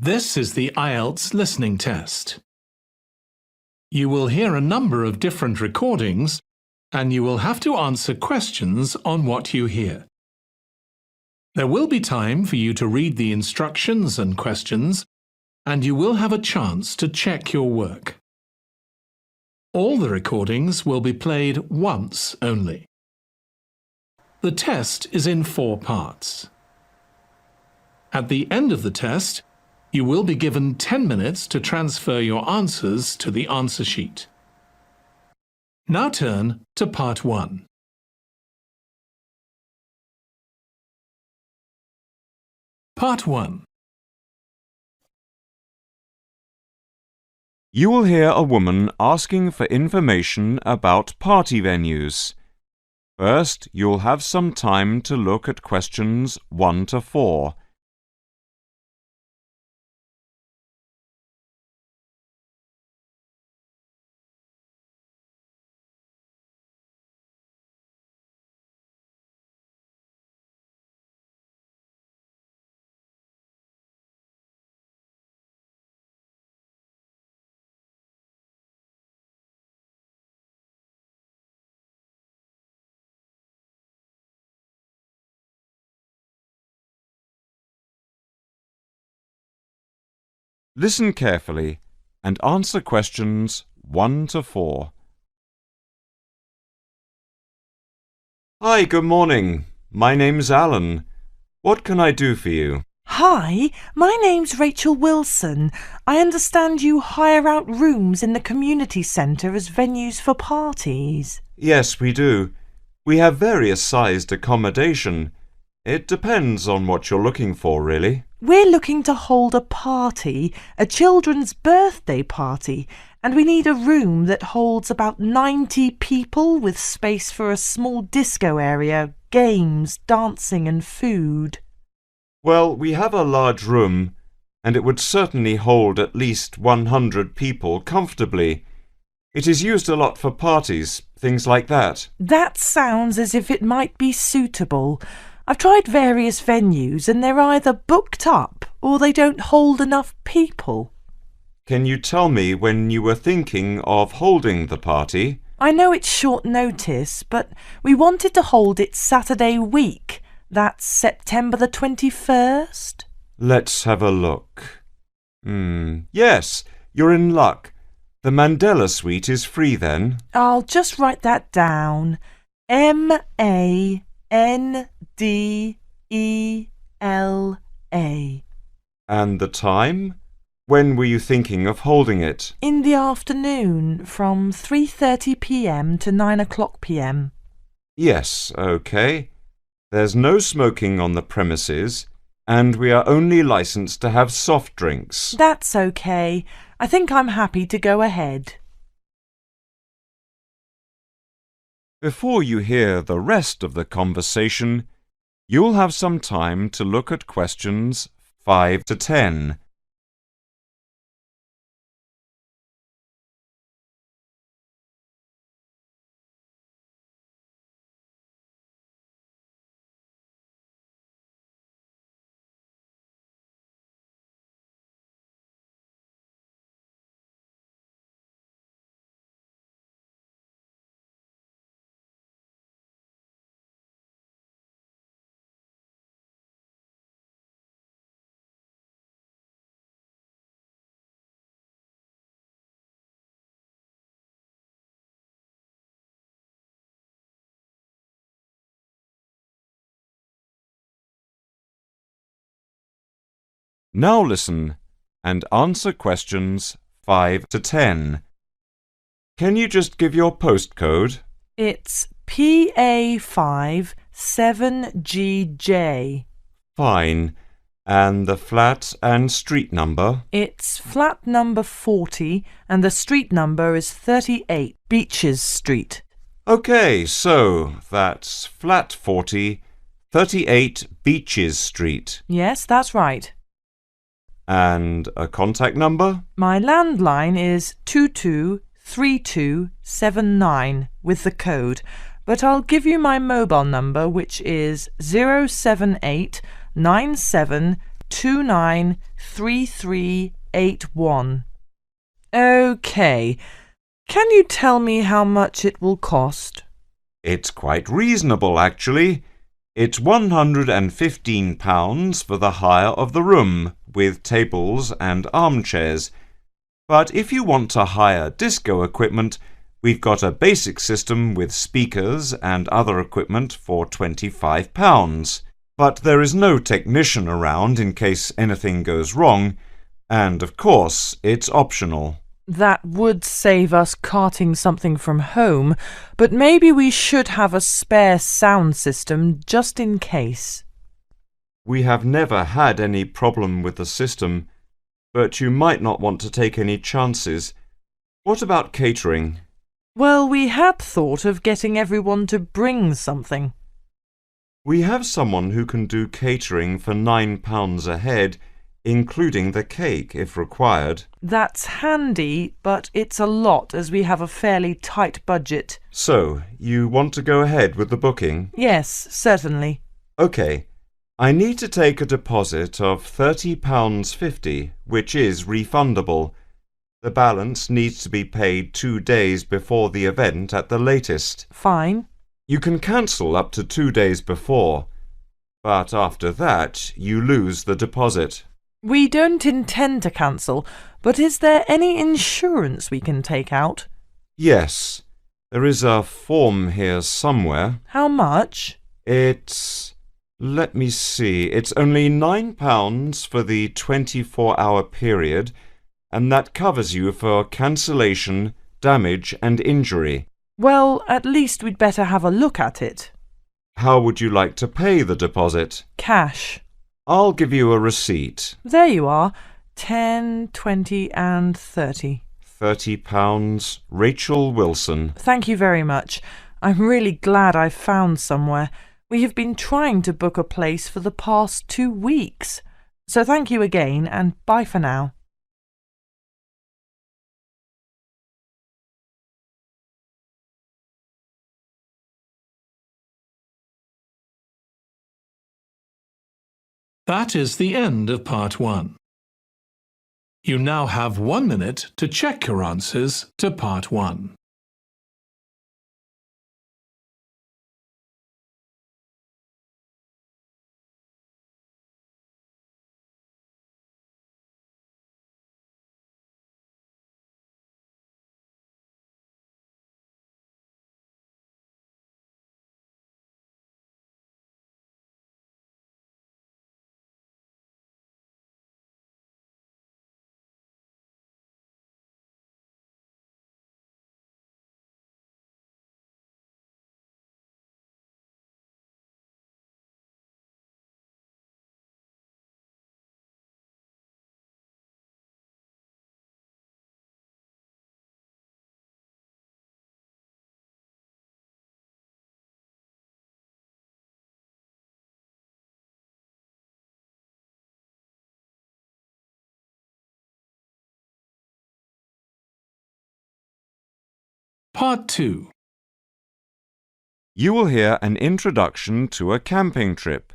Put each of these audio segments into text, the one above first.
This is the Ielts listening test. You will hear a number of different recordings and you will have to answer questions on what you hear. There will be time for you to read the instructions and questions, and you will have a chance to check your work. All the recordings will be played once only. The test is in 4 parts. At the end of the test, you will be given 10 minutes to transfer your answers to the answer sheet. Now turn to Part 1. Part 1. You will hear a woman asking for information about party venues. First, you'll have some time to look at questions 1 to 4. Listen carefully and answer questions 1 to 4. Hi, good morning. My name's Alan. What can I do for you? Hi, my name's Rachel Wilson. I understand you hire out rooms in the community centre as venues for parties. Yes, we do. We have various sized accommodation. It depends on what you're looking for, really. We're looking to hold a party, a children's birthday party, and we need a room that holds about 90 people with space for a small disco area, games, dancing and food. Well, we have a large room, and it would certainly hold at least 100 people comfortably. It is used a lot for parties, things like that. That sounds as if it might be suitable. I've tried various venues and they're either booked up or they don't hold enough people. Can you tell me when you were thinking of holding the party? I know it's short notice, but we wanted to hold it Saturday week. That's September the 21st. Let's have a look. Yes, you're in luck. The Mandela Suite is free then. I'll just write that down. Mandela. And the time? When were you thinking of holding it? In the afternoon, from 3:30 p.m. to 9 o'clock p.m. Yes, OK. There's no smoking on the premises, and we are only licensed to have soft drinks. That's OK. I think I'm happy to go ahead. Before you hear the rest of the conversation, you'll have some time to look at questions 5 to 10. Now listen and answer questions 5 to 10. Can you just give your postcode? It's PA5 7GJ. Fine. And the flat and street number? It's flat number 40 and the street number is 38 Beaches Street. OK, so that's flat 40, 38 Beaches Street. Yes, that's right. And a contact number? My landline is 223279 with the code, but I'll give you my mobile number, which is 07897 293381. OK. Can you tell me how much it will cost? It's quite reasonable, actually. It's £115 for the hire of the room, with tables and armchairs. But if you want to hire disco equipment, we've got a basic system with speakers and other equipment for £25. But there is no technician around in case anything goes wrong, and of course, it's optional. That would save us carting something from home, but maybe we should have a spare sound system just in case. We have never had any problem with the system, but you might not want to take any chances. What about catering? Well, we had thought of getting everyone to bring something. We have someone who can do catering for £9 a head, including the cake if required. That's handy, but it's a lot as we have a fairly tight budget. So, you want to go ahead with the booking? Yes, certainly. OK. I need to take a deposit of £30.50, which is refundable. The balance needs to be paid 2 days before the event at the latest. Fine. You can cancel up to 2 days before, but after that you lose the deposit. We don't intend to cancel, but is there any insurance we can take out? Yes, there is a form here somewhere. How much? Let me see, it's only £9 for the 24-hour period, and that covers you for cancellation, damage and injury. Well, at least we'd better have a look at it. How would you like to pay the deposit? Cash. I'll give you a receipt. There you are. 10, 20 and 30. £30, Rachel Wilson. Thank you very much. I'm really glad I found somewhere. We have been trying to book a place for the past 2 weeks. So thank you again and bye for now. That is the end of part 1. You now have 1 minute to check your answers to part 1. Part 2. You will hear an introduction to a camping trip.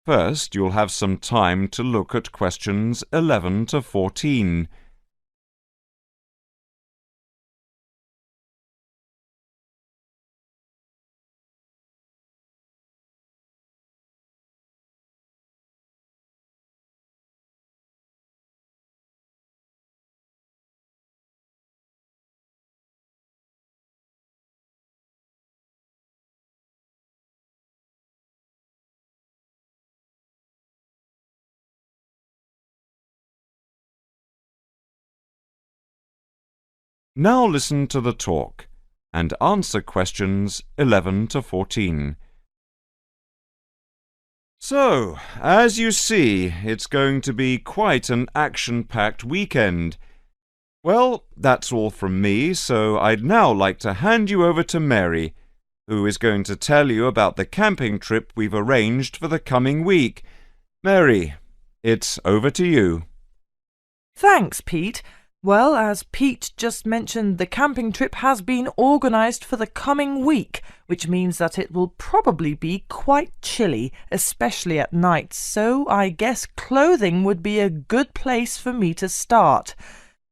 First, you'll have some time to look at questions 11 to 14. Now listen to the talk and answer questions 11 to 14. So, as you see, it's going to be quite an action-packed weekend. Well, that's all from me, so I'd now like to hand you over to Mary, who is going to tell you about the camping trip we've arranged for the coming week. Mary, it's over to you. Thanks, Pete. Well, as Pete just mentioned, the camping trip has been organised for the coming week, which means that it will probably be quite chilly, especially at night, so I guess clothing would be a good place for me to start.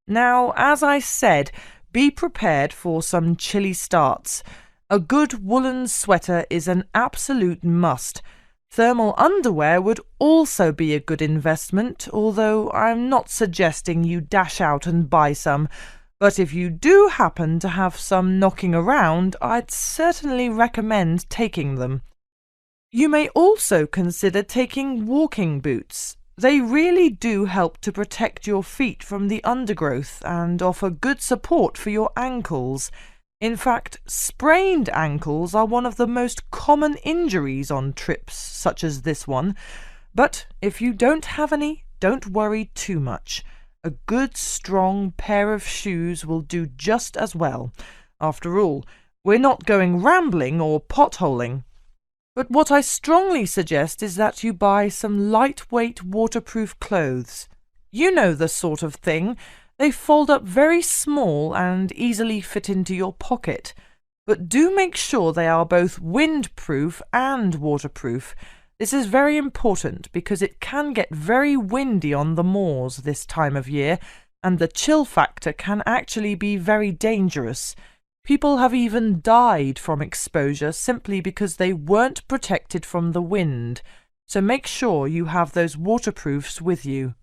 Now, as I said, be prepared for some chilly starts. A good woolen sweater is an absolute must. Thermal underwear would also be a good investment, although I'm not suggesting you dash out and buy some. But if you do happen to have some knocking around, I'd certainly recommend taking them. You may also consider taking walking boots. They really do help to protect your feet from the undergrowth and offer good support for your ankles. In fact, sprained ankles are one of the most common injuries on trips such as this one. But if you don't have any, don't worry too much. A good, strong pair of shoes will do just as well. After all, we're not going rambling or potholing. But what I strongly suggest is that you buy some lightweight waterproof clothes. You know the sort of thing. They fold up very small and easily fit into your pocket. But do make sure they are both windproof and waterproof. This is very important because it can get very windy on the moors this time of year, and the chill factor can actually be very dangerous. People have even died from exposure simply because they weren't protected from the wind. So make sure you have those waterproofs with you.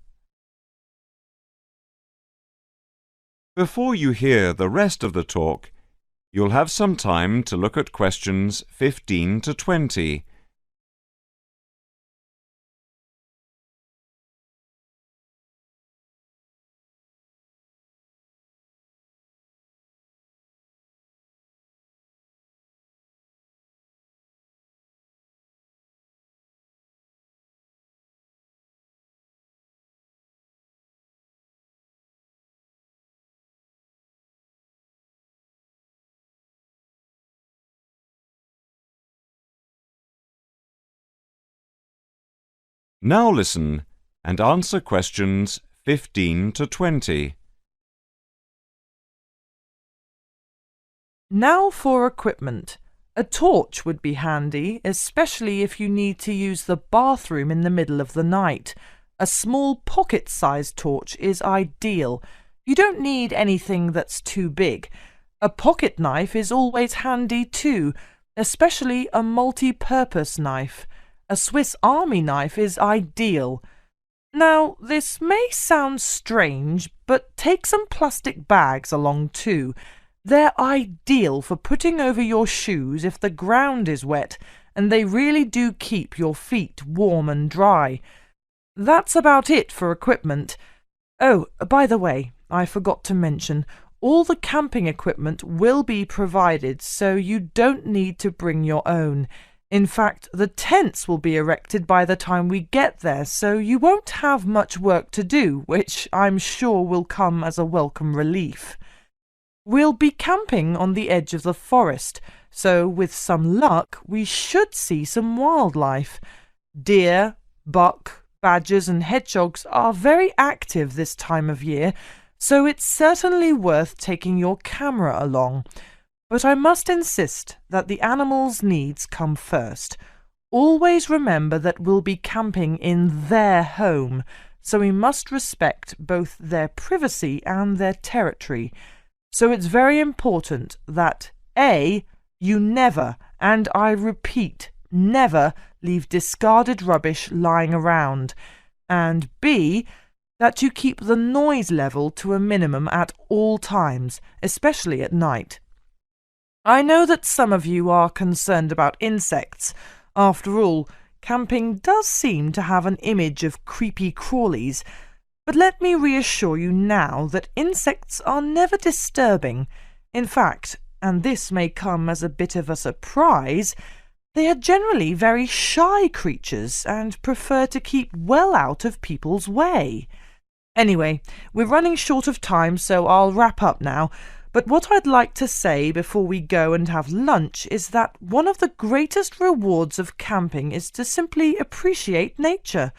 Before you hear the rest of the talk, you'll have some time to look at questions 15 to 20. Now listen and answer questions 15 to 20. Now for equipment. A torch would be handy, especially if you need to use the bathroom in the middle of the night. A small pocket-sized torch is ideal. You don't need anything that's too big. A pocket knife is always handy too, especially a multi-purpose knife. A Swiss Army knife is ideal. Now, this may sound strange, but take some plastic bags along too. They're ideal for putting over your shoes if the ground is wet, and they really do keep your feet warm and dry. That's about it for equipment. Oh, by the way, I forgot to mention, all the camping equipment will be provided, so you don't need to bring your own. In fact, the tents will be erected by the time we get there, so you won't have much work to do, which I'm sure will come as a welcome relief. We'll be camping on the edge of the forest, so with some luck we should see some wildlife. Deer, buck, badgers and hedgehogs are very active this time of year, so it's certainly worth taking your camera along. But I must insist that the animals' needs come first. Always remember that we'll be camping in their home, so we must respect both their privacy and their territory. So it's very important that A, you never, and I repeat, never leave discarded rubbish lying around, and B, that you keep the noise level to a minimum at all times, especially at night. I know that some of you are concerned about insects. After all, camping does seem to have an image of creepy crawlies, but let me reassure you now that insects are never disturbing. In fact, and this may come as a bit of a surprise, they are generally very shy creatures and prefer to keep well out of people's way. Anyway, we're running short of time, so I'll wrap up now. But what I'd like to say before we go and have lunch is that one of the greatest rewards of camping is to simply appreciate nature.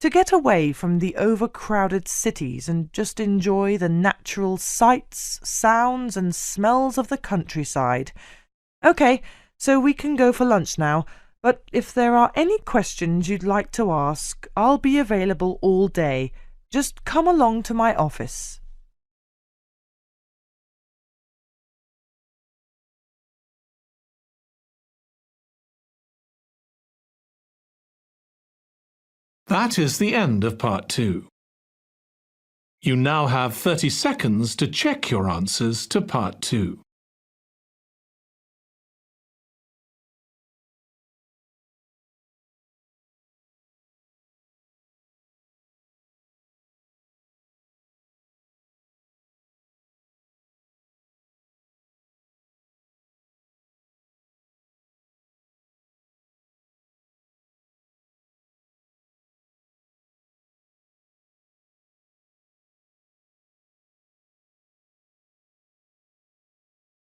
To get away from the overcrowded cities and just enjoy the natural sights, sounds and smells of the countryside. OK, so we can go for lunch now, but if there are any questions you'd like to ask, I'll be available all day. Just come along to my office. That is the end of part 2. You now have 30 seconds to check your answers to part 2.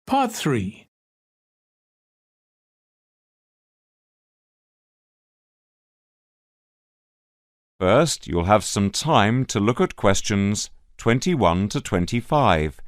Part 3. First, you'll have some time to look at questions 21 to 25.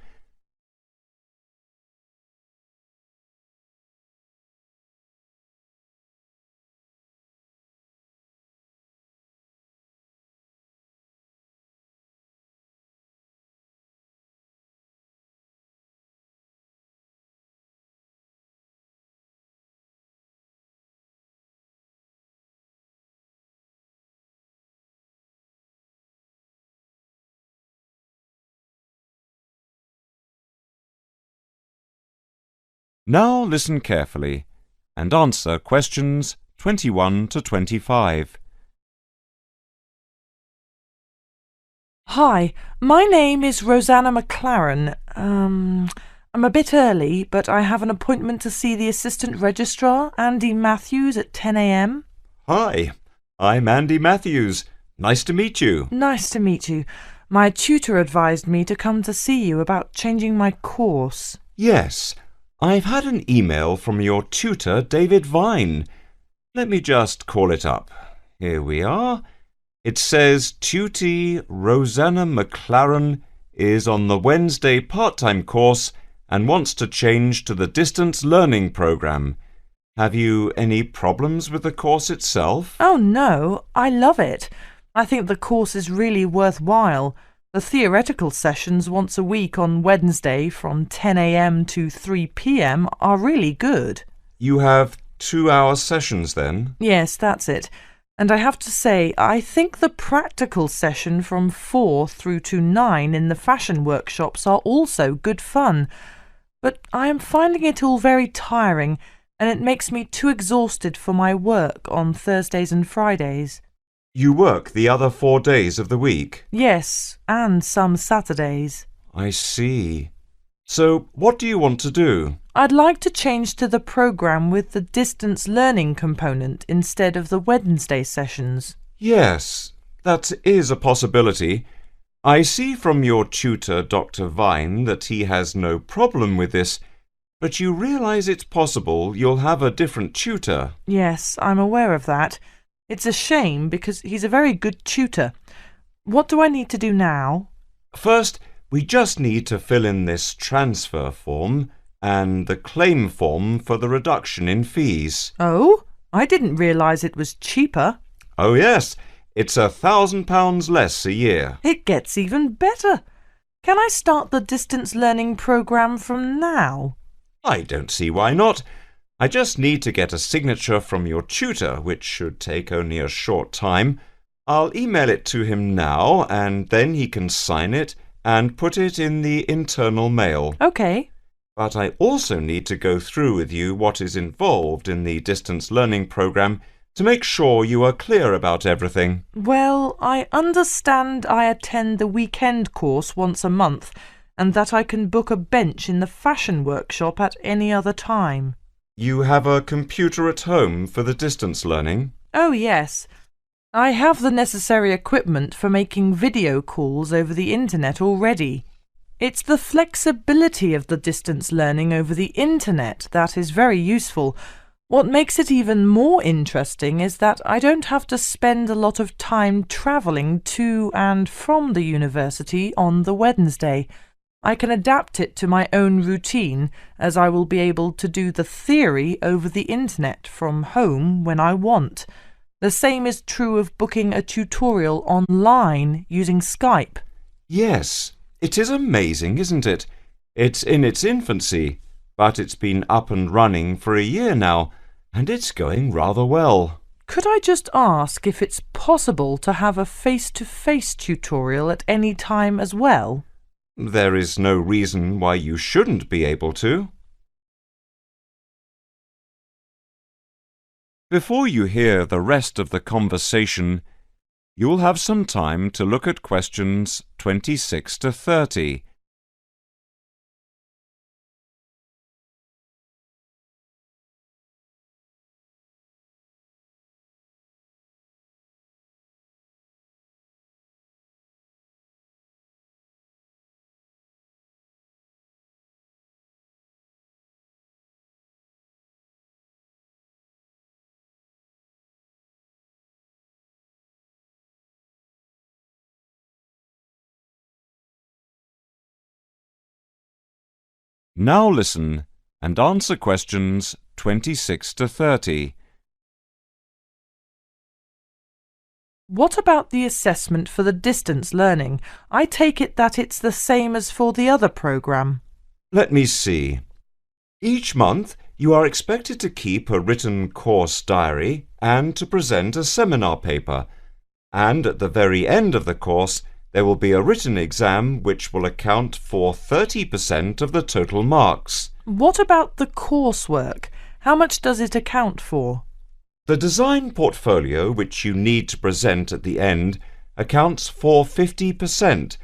Now listen carefully and answer questions 21 to 25. Hi, my name is Rosanna McLaren. I'm a bit early, but I have an appointment to see the Assistant Registrar, Andy Matthews, at 10 a.m. Hi, I'm Andy Matthews. Nice to meet you. Nice to meet you. My tutor advised me to come to see you about changing my course. Yes, I've had an email from your tutor, David Vine. Let me just call it up. Here we are. It says Tutee Rosanna McLaren is on the Wednesday part-time course and wants to change to the distance learning program. Have you any problems with the course itself? Oh no, I love it. I think the course is really worthwhile. The theoretical sessions once a week on Wednesday from 10 a.m. to 3 p.m. are really good. You have 2-hour sessions then? Yes, that's it. And I have to say, I think the practical session from 4 through to 9 in the fashion workshops are also good fun. But I am finding it all very tiring, and it makes me too exhausted for my work on Thursdays and Fridays. You work the other 4 days of the week? Yes, and some Saturdays. I see. So, what do you want to do? I'd like to change to the programme with the distance learning component instead of the Wednesday sessions. Yes, that is a possibility. I see from your tutor, Dr. Vine, that he has no problem with this, but you realise it's possible you'll have a different tutor. Yes, I'm aware of that. It's a shame because he's a very good tutor. What do I need to do now? First, we just need to fill in this transfer form and the claim form for the reduction in fees. Oh, I didn't realise it was cheaper. Oh yes, it's £1,000 less a year. It gets even better. Can I start the distance learning programme from now? I don't see why not. I just need to get a signature from your tutor, which should take only a short time. I'll email it to him now, and then he can sign it and put it in the internal mail. OK. But I also need to go through with you what is involved in the distance learning program to make sure you are clear about everything. Well, I understand I attend the weekend course once a month and that I can book a bench in the fashion workshop at any other time. You have a computer at home for the distance learning? Oh, yes. I have the necessary equipment for making video calls over the internet already. It's the flexibility of the distance learning over the internet that is very useful. What makes it even more interesting is that I don't have to spend a lot of time travelling to and from the university on the Wednesday. I can adapt it to my own routine, as I will be able to do the theory over the internet from home when I want. The same is true of booking a tutorial online using Skype. Yes, it is amazing, isn't it? It's in its infancy, but it's been up and running for a year now, and it's going rather well. Could I just ask if it's possible to have a face-to-face tutorial at any time as well? There is no reason why you shouldn't be able to. Before you hear the rest of the conversation, you'll have some time to look at questions 26 to 30. Now listen and answer questions 26 to 30. What about the assessment for the distance learning? I take it that it's the same as for the other programme. Let me see. Each month, you are expected to keep a written course diary and to present a seminar paper. And at the very end of the course, there will be a written exam which will account for 30% of the total marks. What about the coursework? How much does it account for? The design portfolio which you need to present at the end accounts for 50%.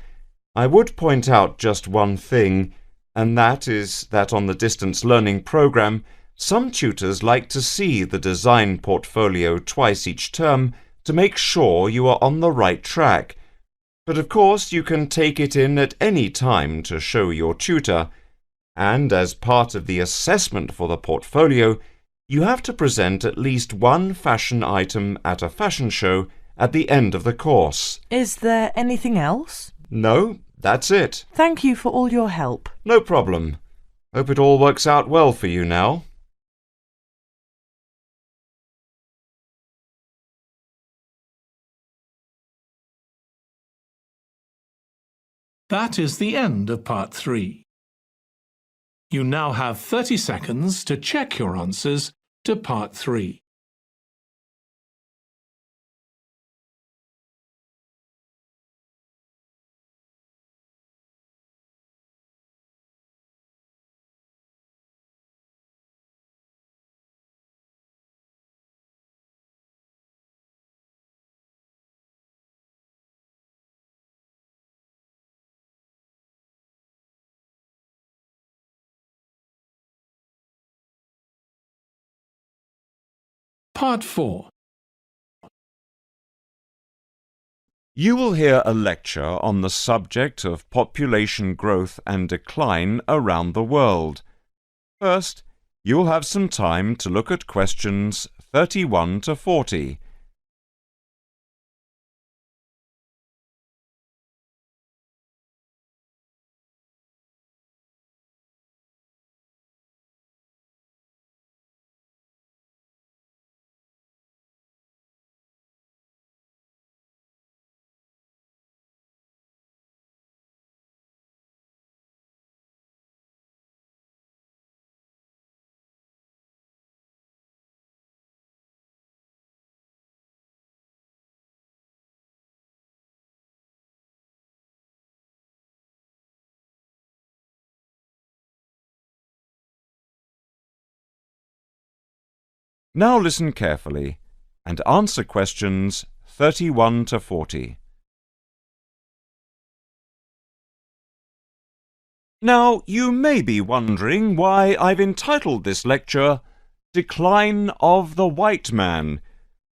I would point out just one thing, and that is that on the distance learning program, some tutors like to see the design portfolio twice each term to make sure you are on the right track. But of course you can take it in at any time to show your tutor, and as part of the assessment for the portfolio, you have to present at least one fashion item at a fashion show at the end of the course. Is there anything else? No, that's it. Thank you for all your help. No problem. Hope it all works out well for you now. That is the end of part 3. You now have 30 seconds to check your answers to part 3. Part 4. You will hear a lecture on the subject of population growth and decline around the world. First, you'll have some time to look at questions 31 to 40. Now listen carefully and answer questions 31 to 40. Now, you may be wondering why I've entitled this lecture Decline of the White Man.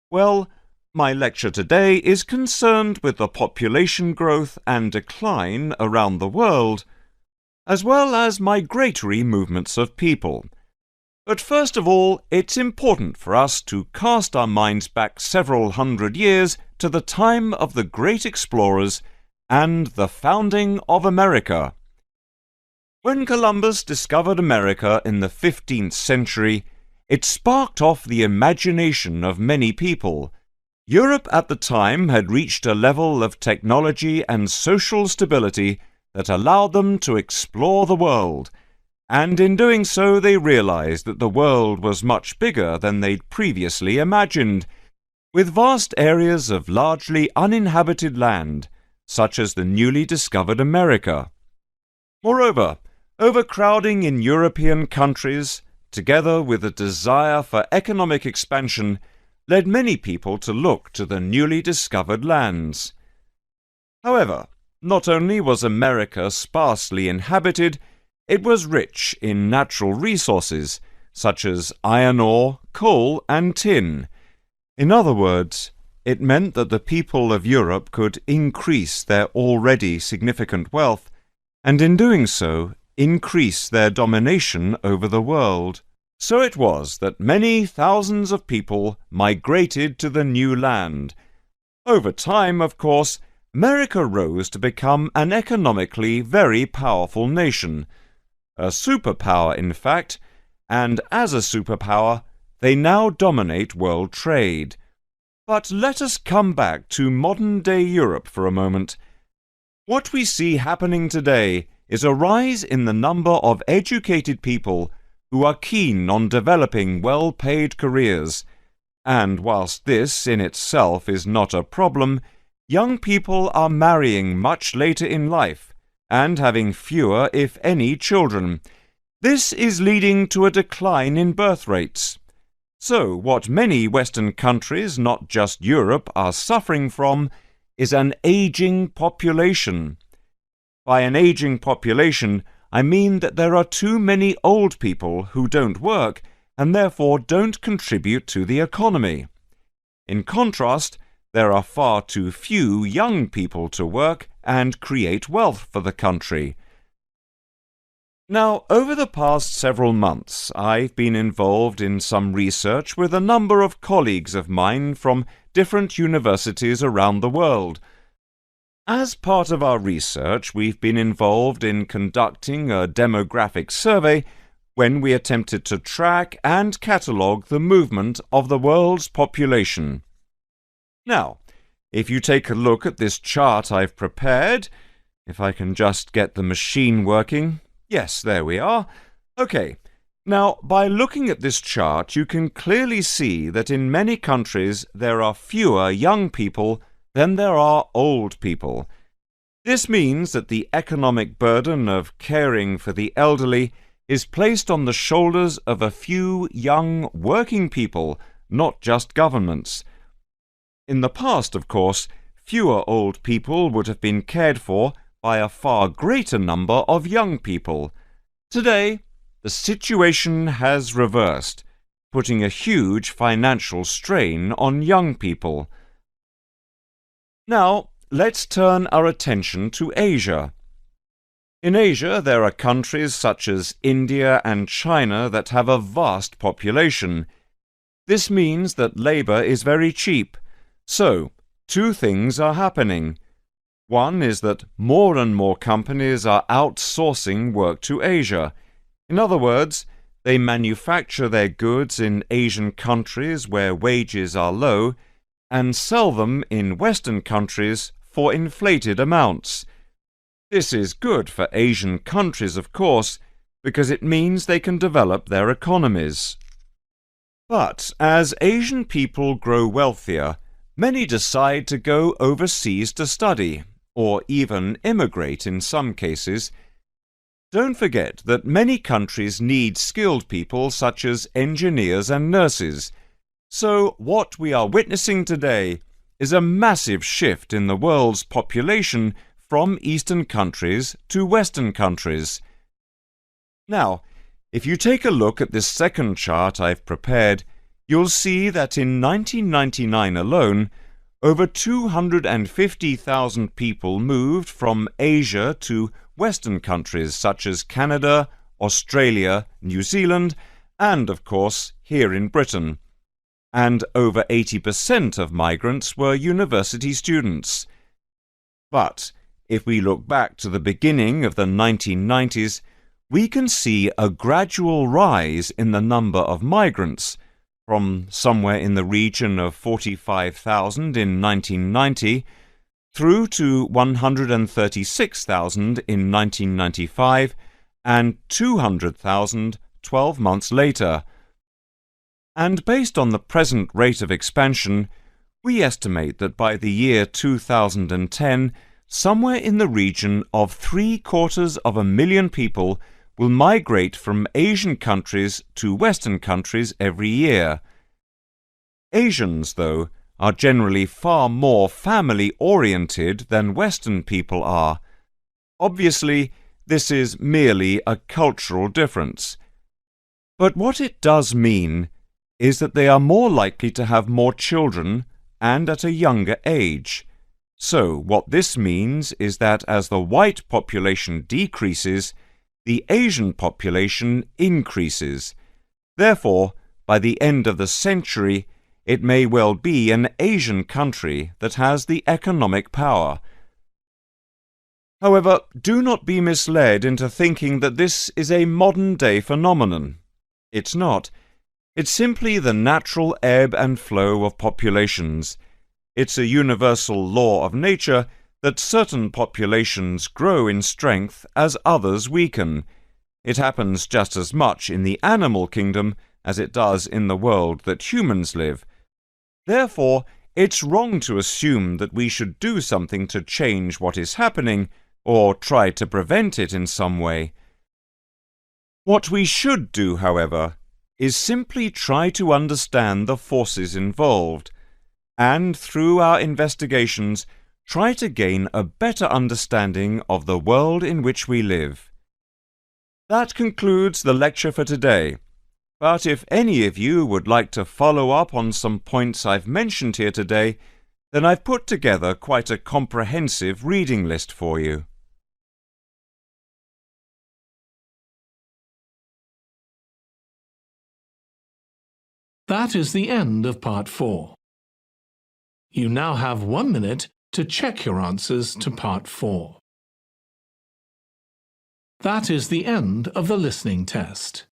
Well, my lecture today is concerned with the population growth and decline around the world, as well as migratory movements of people. But first of all, it's important for us to cast our minds back several hundred years to the time of the great explorers and the founding of America. When Columbus discovered America in the 15th century, it sparked off the imagination of many people. Europe at the time had reached a level of technology and social stability that allowed them to explore the world, and in doing so they realized that the world was much bigger than they'd previously imagined, with vast areas of largely uninhabited land, such as the newly discovered America. Moreover, overcrowding in European countries, together with a desire for economic expansion, led many people to look to the newly discovered lands. However, not only was America sparsely inhabited, it was rich in natural resources, such as iron ore, coal, and tin. In other words, it meant that the people of Europe could increase their already significant wealth, and in doing so, increase their domination over the world. So it was that many thousands of people migrated to the new land. Over time, of course, America rose to become an economically very powerful nation, a superpower in fact, and as a superpower, they now dominate world trade. But let us come back to modern-day Europe for a moment. What we see happening today is a rise in the number of educated people who are keen on developing well-paid careers, and whilst this in itself is not a problem, young people are marrying much later in life and having fewer, if any, children. This is leading to a decline in birth rates. So what many Western countries, not just Europe, are suffering from is an aging population. By an aging population, I mean that there are too many old people who don't work and therefore don't contribute to the economy. In contrast, there are far too few young people to work and create wealth for the country. Now, over the past several months, I've been involved in some research with a number of colleagues of mine from different universities around the world. As part of our research, we've been involved in conducting a demographic survey when we attempted to track and catalogue the movement of the world's population. Now, if you take a look at this chart I've prepared, if I can just get the machine working. Yes, there we are. Okay, now by looking at this chart, you can clearly see that in many countries there are fewer young people than there are old people. This means that the economic burden of caring for the elderly is placed on the shoulders of a few young working people, not just governments. In the past, of course, fewer old people would have been cared for by a far greater number of young people. Today, the situation has reversed, putting a huge financial strain on young people. Now, let's turn our attention to Asia. In Asia, there are countries such as India and China that have a vast population. This means that labour is very cheap. So, two things are happening. One is that more and more companies are outsourcing work to Asia. In other words, they manufacture their goods in Asian countries where wages are low and sell them in Western countries for inflated amounts. This is good for Asian countries, of course, because it means they can develop their economies. But as Asian people grow wealthier, many decide to go overseas to study, or even immigrate in some cases. Don't forget that many countries need skilled people such as engineers and nurses. So what we are witnessing today is a massive shift in the world's population from Eastern countries to Western countries. Now, if you take a look at this second chart I've prepared, you'll see that in 1999 alone, over 250,000 people moved from Asia to Western countries such as Canada, Australia, New Zealand, and, of course, here in Britain. And over 80% of migrants were university students. But if we look back to the beginning of the 1990s, we can see a gradual rise in the number of migrants, from somewhere in the region of 45,000 in 1990 through to 136,000 in 1995 and 200,000 12 months later. And based on the present rate of expansion, we estimate that by the year 2010, somewhere in the region of 750,000 people will migrate from Asian countries to Western countries every year. Asians, though, are generally far more family-oriented than Western people are. Obviously, this is merely a cultural difference. But what it does mean is that they are more likely to have more children and at a younger age. So what this means is that as the white population decreases, the Asian population increases. Therefore, by the end of the century, it may well be an Asian country that has the economic power. However, do not be misled into thinking that this is a modern-day phenomenon. It's not. It's simply the natural ebb and flow of populations. It's a universal law of nature that certain populations grow in strength as others weaken. It happens just as much in the animal kingdom as it does in the world that humans live. Therefore, it's wrong to assume that we should do something to change what is happening or try to prevent it in some way. What we should do, however, is simply try to understand the forces involved, and through our investigations, try to gain a better understanding of the world in which we live. That concludes the lecture for today, but if any of you would like to follow up on some points I've mentioned here today, then I've put together quite a comprehensive reading list for you. That is the end of Part 4. You now have 1 minute to check your answers to Part 4. That is the end of the listening test.